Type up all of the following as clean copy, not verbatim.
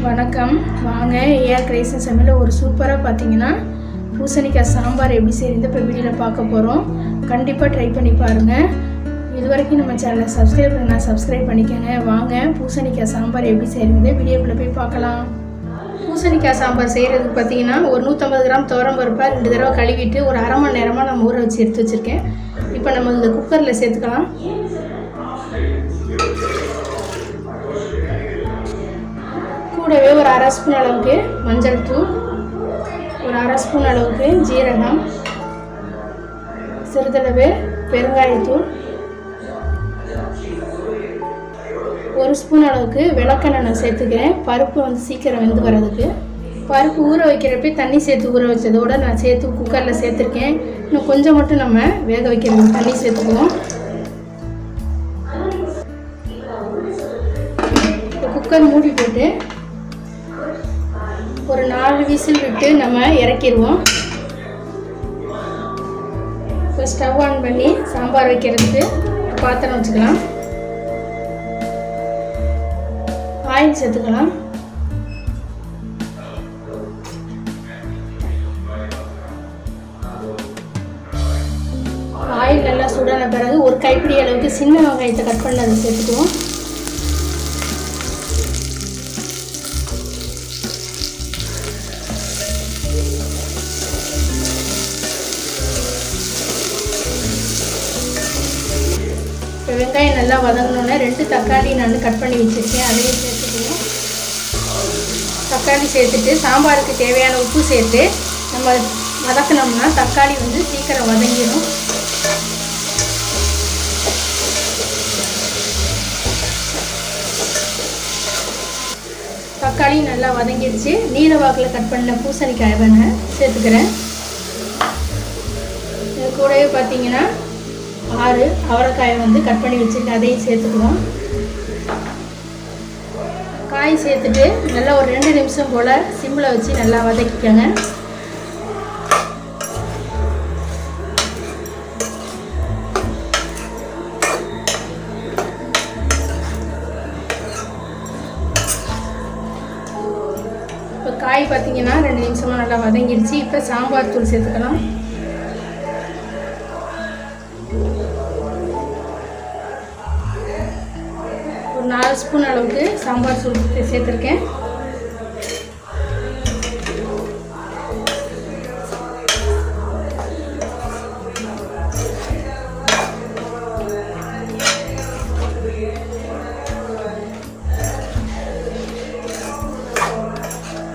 வணக்கம். வாங்க AR creation சமையல் ஒரு சூப்பராக பார்த்தீங்கன்னா பூசணிக்காய் சாம்பார் எப்படி செய்யறது இப்போ வீடியோவில் பார்க்க போகிறோம். கண்டிப்பாக ட்ரை பண்ணி பாருங்கள். இது வரைக்கும் நம்ம சேனலை சப்ஸ்கிரைப் பண்ணிக்கோங்க. வாங்க பூசணிக்காய் சாம்பார் எப்படி செய்யறது வீடியோக்குள்ளே போய் பார்க்கலாம். பூசணிக்காய் சாம்பார் செய்கிறதுக்கு பார்த்தீங்கன்னா ஒரு 150 கிராம் துவரம் பருப்பை 2 தடவை கழுவிட்டு ஒரு அரை மணி நேரமாக நம்ம ஊற வச்சு எடுத்து வச்சுருக்கேன். இப்போ நம்ம இந்த குக்கரில் சேர்த்துக்கலாம். கூடவே ஒரு அரை ஸ்பூன் அளவுக்கு மஞ்சள் தூள், ஒரு அரை ஸ்பூன் அளவுக்கு ஜீரகம், சிறிதளவு பெருங்காயத்தூள், ஒரு ஸ்பூன் அளவுக்கு விளக்கெண்ணெய் நான் சேர்த்துக்கிறேன். பருப்பு சீக்கிரம் வெந்து வர்றதுக்கு. பருப்பு ஊற வைக்கிறப்ப தண்ணி சேர்த்து ஊற வச்சதோடு நான் சேர்த்து குக்கரில் சேர்த்துருக்கேன். இன்னும் கொஞ்சம் மட்டும் நம்ம வேக வைக்கிறதுக்கு தண்ணி சேர்த்துக்குவோம். குக்கர் மூடி போட்டு ஒரு 4 விசில் விட்டு நம்ம இறக்கிடுவோம். இப்போ ஸ்டவ் ஆன் பண்ணி சாம்பார் வைக்கிறதுக்கு பாத்திரம் வச்சுக்கலாம். ஆயில் சேர்த்துக்கலாம். ஆயில் நல்லா சூடான பிறகு ஒரு கைப்பிடி அளவுக்கு சின்ன வெங்காயத்தை கட் பண்ணி அதை சேர்த்துக்குவோம். இப்போ வெங்காயம் நல்லா வதங்கினோன்னே 2 தக்காளி நான் கட் பண்ணி வச்சுருக்கேன், அதையும் சேர்த்துக்குவோம். தக்காளி சேர்த்துட்டு சாம்பாருக்கு தேவையான உப்பு சேர்த்து நம்ம வதக்கினோம்னா தக்காளி சீக்கிரம் வதங்கிடும். தக்காளி நல்லா வதங்கிடுச்சு. நீல வாக்கில் கட் பண்ண பூசணிக்காய் நான் சேர்த்துக்கிறேன். இது கூடவே பார்த்தீங்கன்னா 6 அவரைக்காயை கட் பண்ணி வச்சுருக்கேன், அதையும் சேர்த்துக்குவோம். காய் சேர்த்துட்டு நல்லா ஒரு 2 நிமிஷம் போல் சிம்மில் வச்சு நல்லா வதக்கிக்கோங்க. இப்போ காய் பார்த்தீங்கன்னா 2 நிமிஷமாக நல்லா வதங்கிடுச்சு. இப்போ சாம்பார் தூள் சேர்த்துக்கலாம். ஒரு 4 ஸ்பூன் அளவுக்கு சாம்பார் தூள் சேர்த்துருக்கேன்.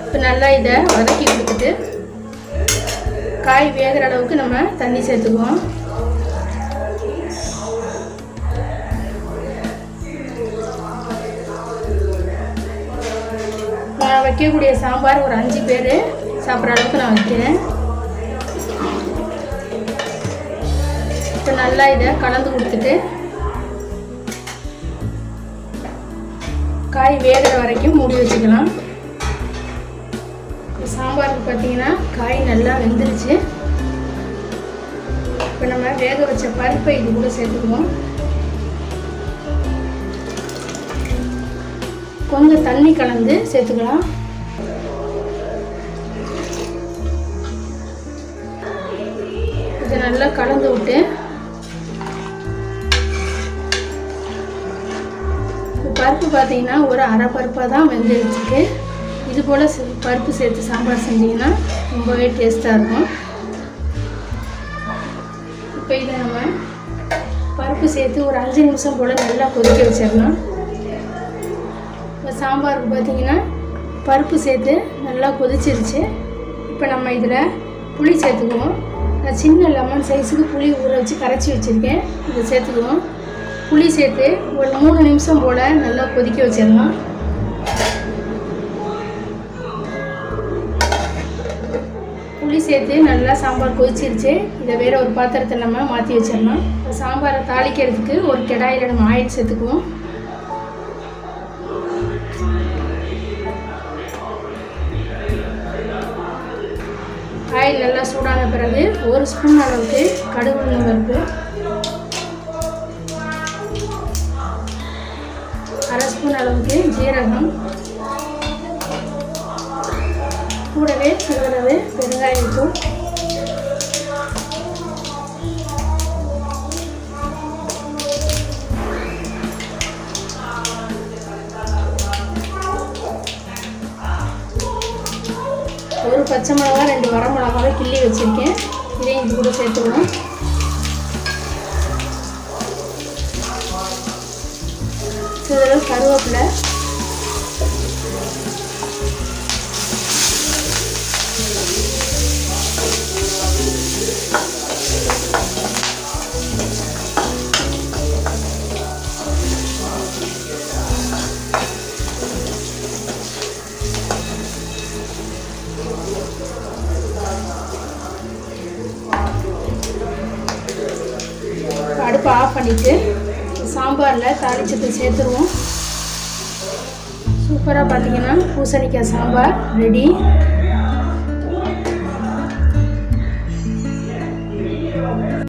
இப்போ நல்லா இதை வதக்கி கொடுத்துட்டு காய் வேகிற அளவுக்கு நம்ம தண்ணி சேர்த்துக்குவோம். நான் வைக்கக்கூடிய சாம்பார் ஒரு 5 பேர் சாப்பிட்ற அளவுக்கு நான் வைக்கிறேன். இப்போ நல்லா இதை கலந்து கொடுத்துட்டு காய் வேகிற வரைக்கும் மூடி வச்சுக்கலாம். சாம்பாருக்கு பார்த்தீங்கன்னா காய் நல்லா வெந்துருச்சு. இப்போ நம்ம வேக வச்ச பருப்பை இது கூட சேர்த்துக்குவோம். கொஞ்சம் தண்ணி கலந்து சேர்த்துக்கலாம். இதை நல்லா கலந்து விட்டு பருப்பு பார்த்தீங்கன்னா ஒரு அரை பருப்பாக தான் வெந்துருச்சுக்கு. இது போல் பருப்பு சேர்த்து சாம்பார் செஞ்சிங்கன்னா ரொம்பவே டேஸ்ட்டாக இருக்கும். இப்போ இதை நம்ம பருப்பு சேர்த்து ஒரு 5 நிமிஷம் போல் நல்லா கொதிக்க வச்சிடலாம். இப்போ சாம்பாருக்கு பார்த்தீங்கன்னா பருப்பு சேர்த்து நல்லா கொதிச்சிருச்சு. இப்போ நம்ம இதில் புளி சேர்த்துக்குவோம். நான் சின்ன லெமன் சைஸுக்கு புளி ஊற வச்சு கரைச்சி வச்சுருக்கேன், இதை சேர்த்துக்குவோம். புளி சேர்த்து ஒரு 3 நிமிஷம் போல் நல்லா கொதிக்க வச்சிடலாம். புளி சேர்த்து நல்லா சாம்பார் கொதிச்சிருச்சு. இதை வேறு ஒரு பாத்திரத்தில் நம்ம மாற்றி வச்சிடலாம். சாம்பாரை தாளிக்கிறதுக்கு ஒரு கடாயில் நம்ம ஆயில் சேர்த்துக்குவோம். ஆயில் நல்லா சூடான பிறகு 1 ஸ்பூன் அளவுக்கு கடுகு உளுந்தம் பருப்பு, அரை ஸ்பூன் அளவுக்கு ஜீரகம், கூடவே சிறிதளவு பெருங்காயத்தூள், ஒரு பச்சை மிளகா 2 வர மிளகாவை கிள்ளி வச்சுருக்கேன். இதையும் இது கூட சேர்த்துக்கணும். சிறிதளவு கருவேப்பிலை, அடுப்பை ஆஃப் பண்ணிவிட்டு சாம்பாரில் தாளிச்சத்தை சேர்த்துருவோம். சூப்பராக பார்த்தீங்கன்னா பூசணிக்காய் சாம்பார் ரெடி.